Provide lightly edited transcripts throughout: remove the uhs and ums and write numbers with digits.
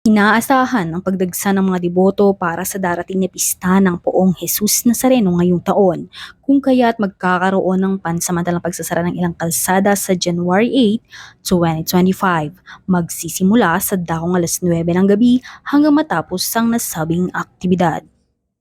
Inaasahan ang pagdagsa ng mga deboto para sa darating na pista ng Poong Jesus Nazareno ngayong taon, kung kaya't magkakaroon ng pansamantalang pagsasara ng ilang kalsada sa January 8, 2025. Magsisimula sa dakong alas 9 ng gabi hanggang matapos ang nasabing aktibidad.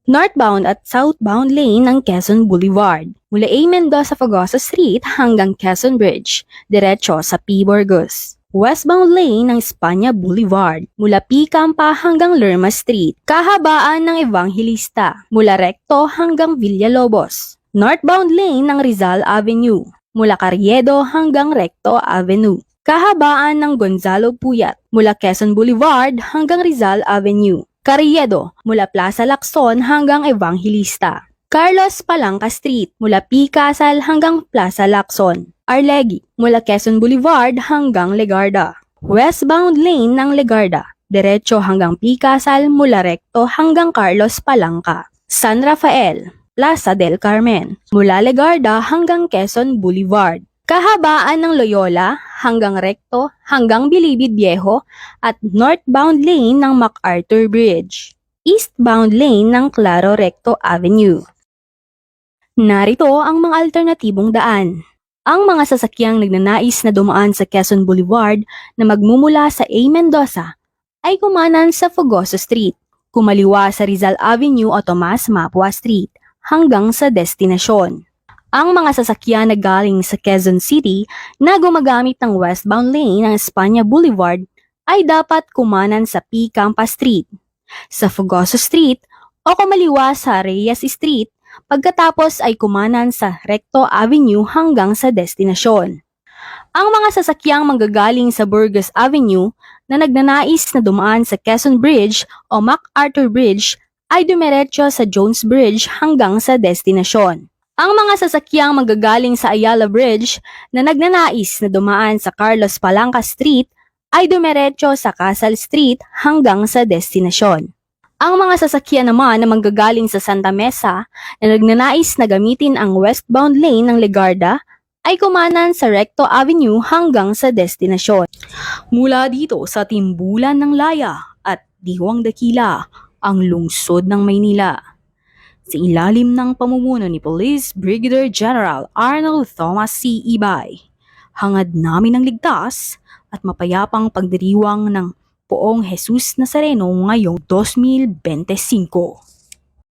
Northbound at southbound lane ng Quezon Boulevard, mula A. Mendoza Fagosa Street hanggang Quezon Bridge, diretso sa P. Burgos. Westbound lane ng Espanya Boulevard, mula P. Campa hanggang Lerma Street, kahabaan ng Evangelista, mula Recto hanggang Villalobos. Northbound lane ng Rizal Avenue, mula Carriedo hanggang Recto Avenue, kahabaan ng Gonzalo Puyat, mula Quezon Boulevard hanggang Rizal Avenue. Carriedo, mula Plaza Lacson hanggang Evangelista. Carlos Palangka Street, mula P. Casal hanggang Plaza Lacson. Arlegui, mula Quezon Boulevard hanggang Legarda. Westbound lane ng Legarda, diretso hanggang P. Casal mula Recto hanggang Carlos Palangka. San Rafael, Plaza del Carmen, mula Legarda hanggang Quezon Boulevard. Kahabaan ng Loyola hanggang Recto hanggang Bilibid Viejo at northbound lane ng MacArthur Bridge. Eastbound lane ng Claro Recto Avenue. Narito ang mga alternatibong daan. Ang mga sasakyang nagnanais na dumaan sa Quezon Boulevard na magmumula sa A. Mendoza ay kumanan sa Fagoso Street, kumaliwa sa Rizal Avenue o Tomas Mapua Street hanggang sa destinasyon. Ang mga sasakyan na galing sa Quezon City na gumagamit ng westbound lane ng Espanya Boulevard ay dapat kumanan sa P. Campa Street, sa Fagoso Street o kumaliwa sa Reyes Street, pagkatapos ay kumanan sa Recto Avenue hanggang sa destinasyon. Ang mga sasakyang manggagaling sa Burgos Avenue na nagnanais na dumaan sa Quezon Bridge o MacArthur Bridge ay dumiretso sa Jones Bridge hanggang sa destinasyon. Ang mga sasakyang manggagaling sa Ayala Bridge na nagnanais na dumaan sa Carlos Palangka Street ay dumiretso sa Casal Street hanggang sa destinasyon. Ang mga sasakyan naman na manggagaling sa Santa Mesa na nagnanais na gamitin ang westbound lane ng Legarda ay kumanan sa Recto Avenue hanggang sa destinasyon. Mula dito sa Timbulan ng Laya at Diwang Dakila, ang lungsod ng Maynila. Sa ilalim ng pamumuno ni Police Brigadier General Arnold Thomas C. Ibay, hangad namin ang ligtas at mapayapang pagdiriwang ng Poong Jesus Nazareno ngayong 2025.